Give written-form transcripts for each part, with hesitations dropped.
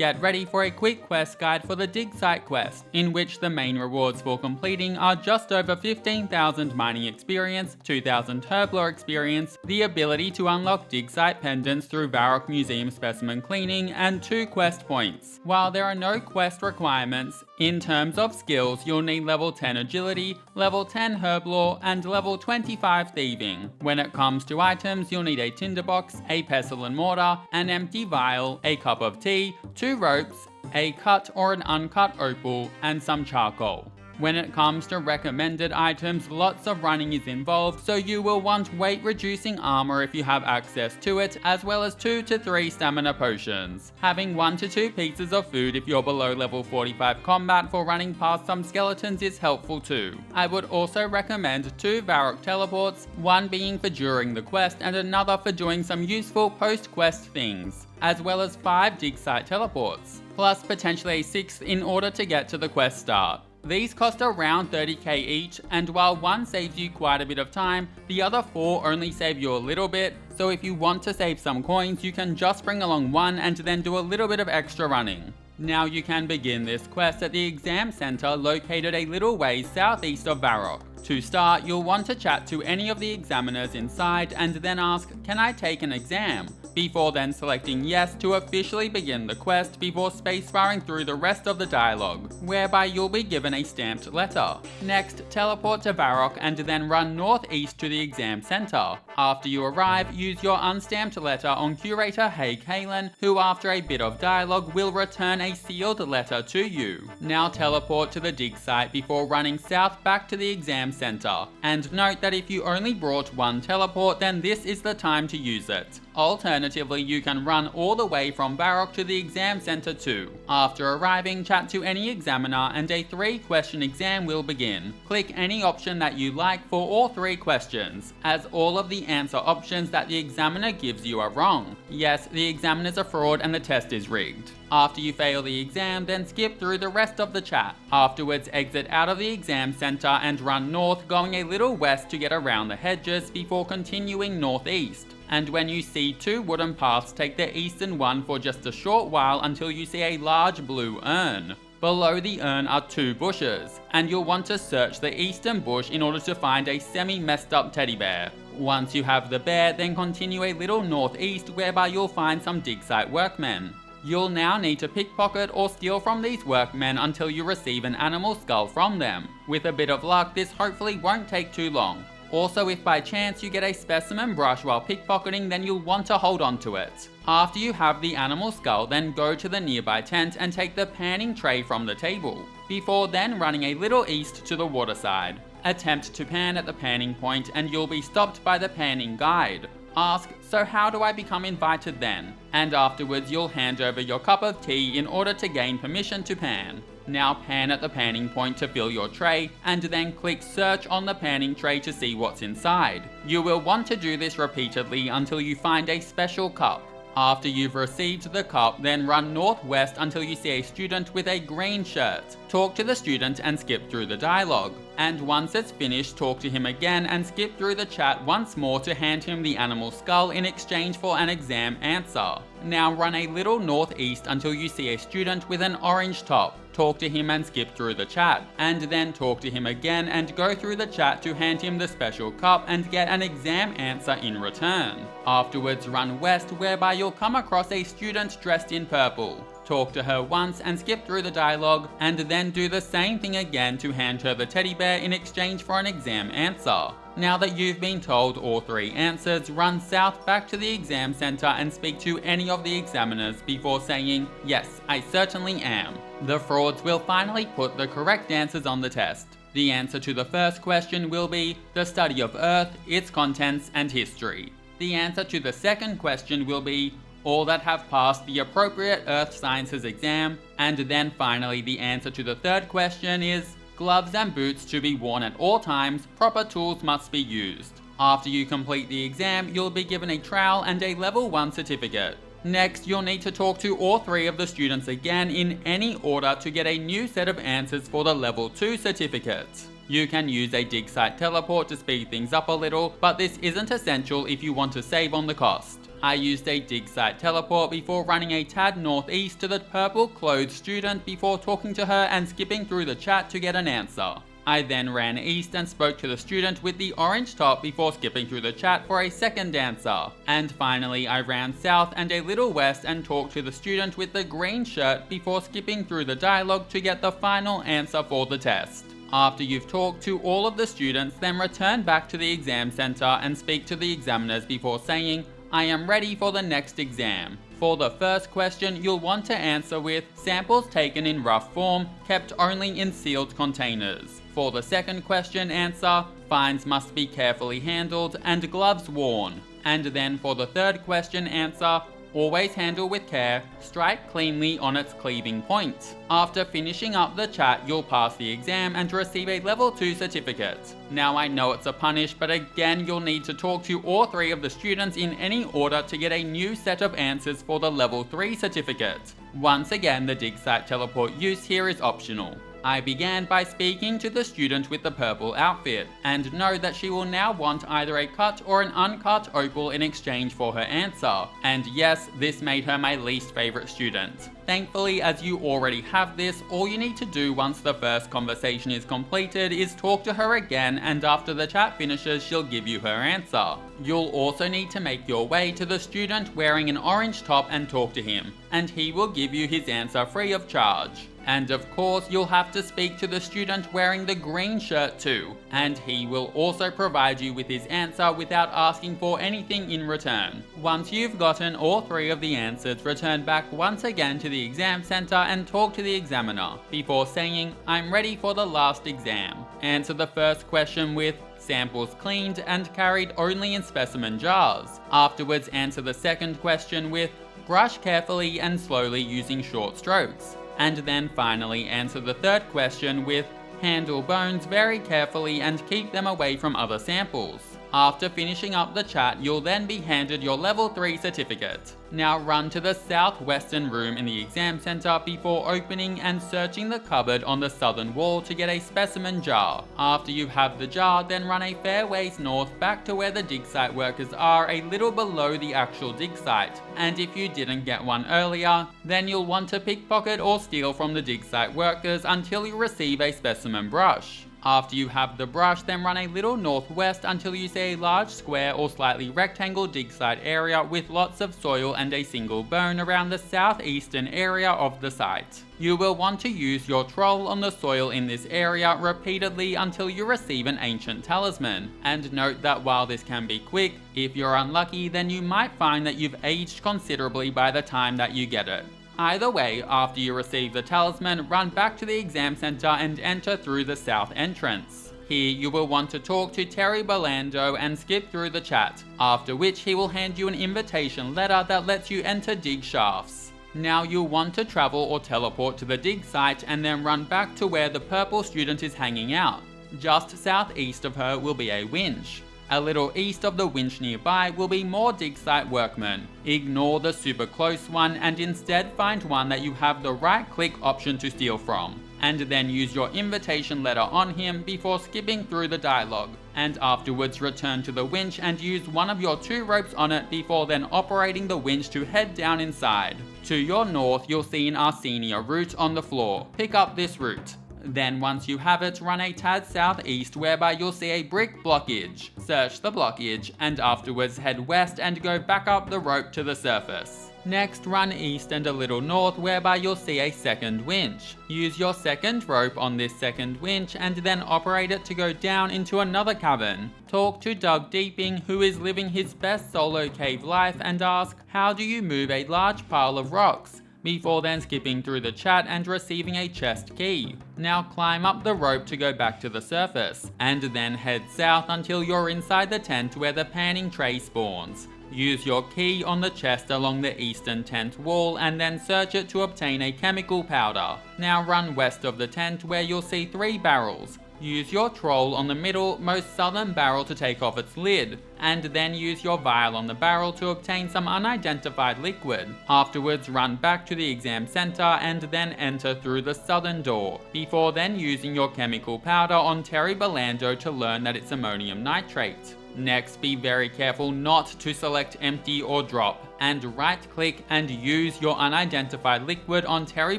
Get ready for a quick quest guide for the Digsite quest, in which the main rewards for completing are just over 15,000 mining experience, 2,000 Herblore experience, the ability to unlock Digsite pendants through Varrock Museum specimen cleaning, and 2 quest points. While there are no quest requirements, in terms of skills you'll need level 10 agility, level 10 Herblore, and level 25 thieving. When it comes to items, you'll need a tinderbox, a pestle and mortar, an empty vial, a cup of tea, 2 ropes, a cut or an uncut opal, and some charcoal. When it comes to recommended items, lots of running is involved, so you will want weight reducing armor if you have access to it, as well as 2 to 3 stamina potions. Having 1 to 2 pieces of food if you're below level 45 combat for running past some skeletons is helpful too. I would also recommend 2 Varrock Teleports, one being for during the quest and another for doing some useful post-quest things, as well as 5 Digsite Teleports, plus potentially a 6th in order to get to the quest start. These cost around 30k each, and while one saves you quite a bit of time, the other 4 only save you a little bit, so if you want to save some coins you can just bring along one and then do a little bit of extra running. Now you can begin this quest at the exam center located a little ways southeast of Varrock. To start, you'll want to chat to any of the examiners inside and then ask, "Can I take an exam?" before then selecting yes to officially begin the quest before spacebarring through the rest of the dialogue, whereby you'll be given a stamped letter. Next, teleport to Varrock and then run northeast to the exam center. After you arrive, use your unstamped letter on Curator Hey Kalen, who after a bit of dialogue will return a sealed letter to you. Now teleport to the dig site before running south back to the exam center. And note that if you only brought one teleport, then this is the time to use it. Alternatively, you can run all the way from Varrock to the exam center too. After arriving, chat to any examiner and a 3-question exam will begin. Click any option that you like for all 3 questions, as all of the answer options that the examiner gives you are wrong. Yes, the examiner's a fraud and the test is rigged. After you fail the exam, then skip through the rest of the chat. Afterwards, exit out of the exam center and run north, going a little west to get around the hedges before continuing northeast. And when you see 2 wooden paths, take the eastern one for just a short while until you see a large blue urn. Below the urn are 2 bushes, and you'll want to search the eastern bush in order to find a semi-messed up teddy bear. Once you have the bear, then continue a little northeast whereby you'll find some Digsite workmen. You'll now need to pickpocket or steal from these workmen until you receive an animal skull from them. With a bit of luck, this hopefully won't take too long. Also, if by chance you get a specimen brush while pickpocketing, then you'll want to hold on to it. After you have the animal skull, then go to the nearby tent and take the panning tray from the table, before then running a little east to the waterside. Attempt to pan at the panning point and you'll be stopped by the panning guide. Ask, "So how do I become invited then?" And afterwards you'll hand over your cup of tea in order to gain permission to pan. Now pan at the panning point to fill your tray, and then click search on the panning tray to see what's inside. You will want to do this repeatedly until you find a special cup. After you've received the cup, then run northwest until you see a student with a green shirt. Talk to the student and skip through the dialogue. And once it's finished, talk to him again and skip through the chat once more to hand him the animal skull in exchange for an exam answer. Now run a little northeast until you see a student with an orange top. Talk to him and skip through the chat, and then talk to him again and go through the chat to hand him the special cup and get an exam answer in return. Afterwards run west whereby you'll come across a student dressed in purple. Talk to her once and skip through the dialogue, and then do the same thing again to hand her the teddy bear in exchange for an exam answer. Now that you've been told all 3 answers, run south back to the exam center and speak to any of the examiners before saying, "Yes, I certainly am." The frauds will finally put the correct answers on the test. The answer to the first question will be the study of Earth, its contents, and history. The answer to the second question will be all that have passed the appropriate Earth Sciences exam. And then finally the answer to the third question is gloves and boots to be worn at all times, proper tools must be used. After you complete the exam, you'll be given a trowel and a level 1 certificate. Next, you'll need to talk to all 3 of the students again in any order to get a new set of answers for the level 2 certificate. You can use a Digsite teleport to speed things up a little, but this isn't essential if you want to save on the cost. I used a Digsite Teleport before running a tad northeast to the purple clothed student before talking to her and skipping through the chat to get an answer. I then ran east and spoke to the student with the orange top before skipping through the chat for a second answer. And finally I ran south and a little west and talked to the student with the green shirt before skipping through the dialogue to get the final answer for the test. After you've talked to all of the students, then return back to the exam center and speak to the examiners before saying, "I am ready for the next exam." For the first question, you'll want to answer with samples taken in rough form, kept only in sealed containers. For the second question, answer finds must be carefully handled and gloves worn. And then for the third question, answer always handle with care, strike cleanly on its cleaving point. After finishing up the chat, you'll pass the exam and receive a level 2 certificate. Now I know it's a punish, but again you'll need to talk to all 3 of the students in any order to get a new set of answers for the level 3 certificate. Once again, the Digsite Teleport use here is optional. I began by speaking to the student with the purple outfit, and know that she will now want either a cut or an uncut opal in exchange for her answer, and yes, this made her my least favourite student. Thankfully, as you already have this, all you need to do once the first conversation is completed is talk to her again, and after the chat finishes she'll give you her answer. You'll also need to make your way to the student wearing an orange top and talk to him, and he will give you his answer free of charge. And of course, you'll have to speak to the student wearing the green shirt too, and he will also provide you with his answer without asking for anything in return. Once you've gotten all 3 of the answers, return back once again to the exam center and talk to the examiner, before saying, "I'm ready for the last exam." Answer the first question with samples cleaned and carried only in specimen jars. Afterwards, answer the second question with brush carefully and slowly using short strokes. And then finally answer the third question with handle bones very carefully and keep them away from other samples. After finishing up the chat, you'll then be handed your level 3 certificate. Now run to the southwestern room in the exam center before opening and searching the cupboard on the southern wall to get a specimen jar. After you have the jar, then run a fair ways north back to where the dig site workers are, a little below the actual dig site. And if you didn't get one earlier, then you'll want to pickpocket or steal from the dig site workers until you receive a specimen brush. After you have the brush, then run a little northwest until you see a large square or slightly rectangle dig site area with lots of soil and a single bone around the southeastern area of the site. You will want to use your troll on the soil in this area repeatedly until you receive an ancient talisman. And note that while this can be quick, if you're unlucky then you might find that you've aged considerably by the time that you get it. Either way, after you receive the talisman, run back to the exam center and enter through the south entrance. Here you will want to talk to Terry Belando and skip through the chat, after which he will hand you an invitation letter that lets you enter dig shafts. Now you'll want to travel or teleport to the dig site and then run back to where the purple student is hanging out. Just southeast of her will be a winch. A little east of the winch nearby will be more dig site workmen. Ignore the super close one and instead find one that you have the right click option to steal from. And then use your invitation letter on him before skipping through the dialogue. And afterwards return to the winch and use one of your 2 ropes on it before then operating the winch to head down inside. To your north you'll see an Arsenia route on the floor. Pick up this route. Then once you have it, run a tad southeast whereby you'll see a brick blockage. Search the blockage and afterwards head west and go back up the rope to the surface. Next run east and a little north whereby you'll see a second winch. Use your second rope on this second winch and then operate it to go down into another cavern. Talk to Doug Deeping, who is living his best solo cave life, and ask, how do you move a large pile of rocks? Before then skipping through the chat and receiving a chest key. Now climb up the rope to go back to the surface, and then head south until you're inside the tent where the panning tray spawns. Use your key on the chest along the eastern tent wall and then search it to obtain a chemical powder. Now run west of the tent where you'll see 3 barrels. Use your troll on the middle, most southern barrel to take off its lid, and then use your vial on the barrel to obtain some unidentified liquid. Afterwards run back to the exam center and then enter through the southern door, before then using your chemical powder on Terry Belando to learn that it's ammonium nitrate. Next, be very careful not to select empty or drop, and right click and use your unidentified liquid on Terry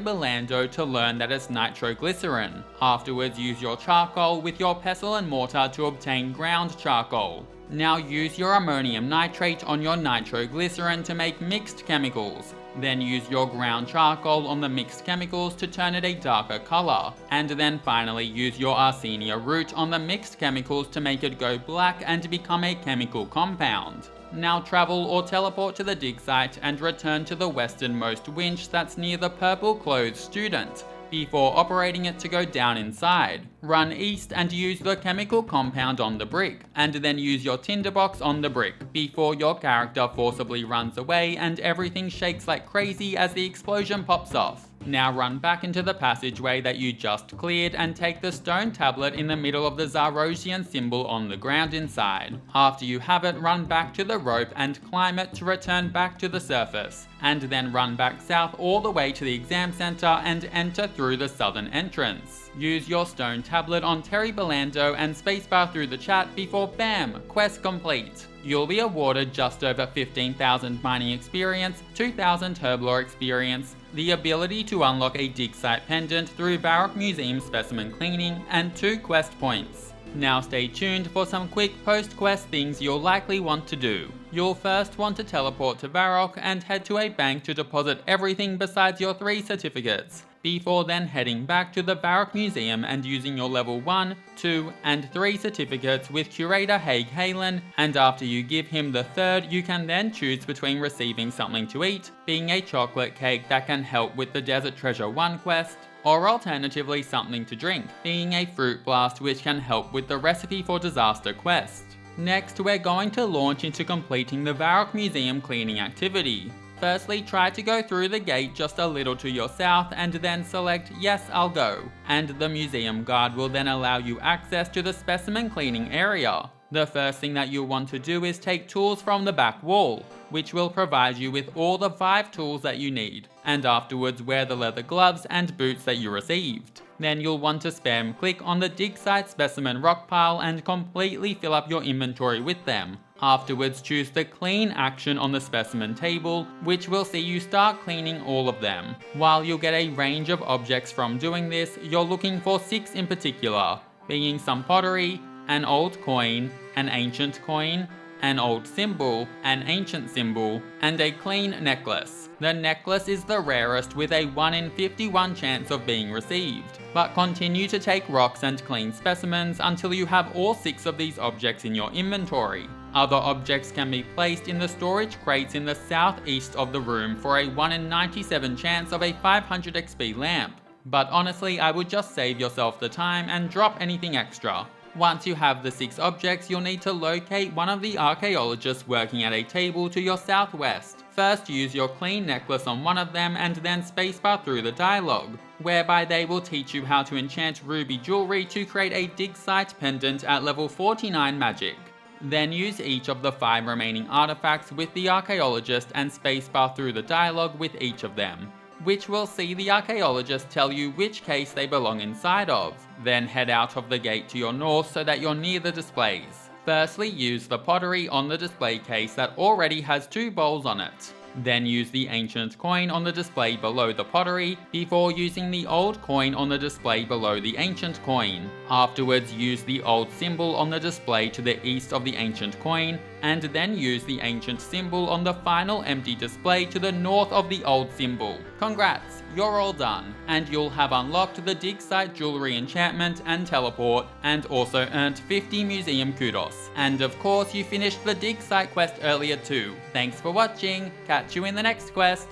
Belando to learn that it's nitroglycerin. Afterwards, use your charcoal with your pestle and mortar to obtain ground charcoal. Now use your ammonium nitrate on your nitroglycerin to make mixed chemicals. Then use your ground charcoal on the mixed chemicals to turn it a darker color. And then finally use your arsenia root on the mixed chemicals to make it go black and become a chemical compound. Now travel or teleport to the dig site and return to the westernmost winch that's near the purple clothed student, before operating it to go down inside. Run east and use the chemical compound on the brick, and then use your tinderbox on the brick, before your character forcibly runs away and everything shakes like crazy as the explosion pops off. Now run back into the passageway that you just cleared and take the stone tablet in the middle of the Zarosian symbol on the ground inside. After you have it, run back to the rope and climb it to return back to the surface, and then run back south all the way to the exam center and enter through the southern entrance. Use your stone tablet on Terry Belando and spacebar through the chat before BAM! Quest complete. You'll be awarded just over 15,000 mining experience, 2,000 Herblore experience, the ability to unlock a dig site pendant through Varrock Museum specimen cleaning, and 2 quest points. Now stay tuned for some quick post-quest things you'll likely want to do. You'll first want to teleport to Varrock and head to a bank to deposit everything besides your 3 certificates, before then heading back to the Varrock Museum and using your level 1, 2, and 3 certificates with Curator Haig Halen, and after you give him the 3rd, you can then choose between receiving something to eat, being a chocolate cake that can help with the Desert Treasure 1 quest, or alternatively something to drink, being a fruit blast which can help with the Recipe for Disaster quest. Next, we're going to launch into completing the Varrock Museum cleaning activity. Firstly, try to go through the gate just a little to your south and then select Yes, I'll go, and the museum guard will then allow you access to the specimen cleaning area. The first thing that you'll want to do is take tools from the back wall, which will provide you with all the 5 tools that you need, and afterwards wear the leather gloves and boots that you received. Then you'll want to spam click on the dig site specimen rock pile and completely fill up your inventory with them. Afterwards, choose the clean action on the specimen table, which will see you start cleaning all of them. While you'll get a range of objects from doing this, you're looking for 6 in particular, being some pottery, an old coin, an ancient coin, an old symbol, an ancient symbol, and a clean necklace. The necklace is the rarest with a 1 in 51 chance of being received, but continue to take rocks and clean specimens until you have all 6 of these objects in your inventory. Other objects can be placed in the storage crates in the southeast of the room for a 1 in 97 chance of a 500 XP lamp, but honestly I would just save yourself the time and drop anything extra. Once you have the 6 objects, you'll need to locate one of the archaeologists working at a table to your southwest. First, use your clean necklace on one of them and then spacebar through the dialogue, whereby they will teach you how to enchant ruby jewelry to create a dig site pendant at level 49 magic. Then use each of the 5 remaining artifacts with the archaeologist and spacebar through the dialogue with each of them, which will see the archaeologist tell you which case they belong inside of. Then head out of the gate to your north so that you're near the displays. Firstly, use the pottery on the display case that already has 2 bowls on it. Then use the ancient coin on the display below the pottery, before using the old coin on the display below the ancient coin. Afterwards, use the old symbol on the display to the east of the ancient coin, and then use the ancient symbol on the final empty display to the north of the old symbol. Congrats, you're all done, and you'll have unlocked the dig site jewelry enchantment and teleport, and also earned 50 museum kudos. And of course, you finished the dig site quest earlier too. Thanks for watching, catch you in the next quest.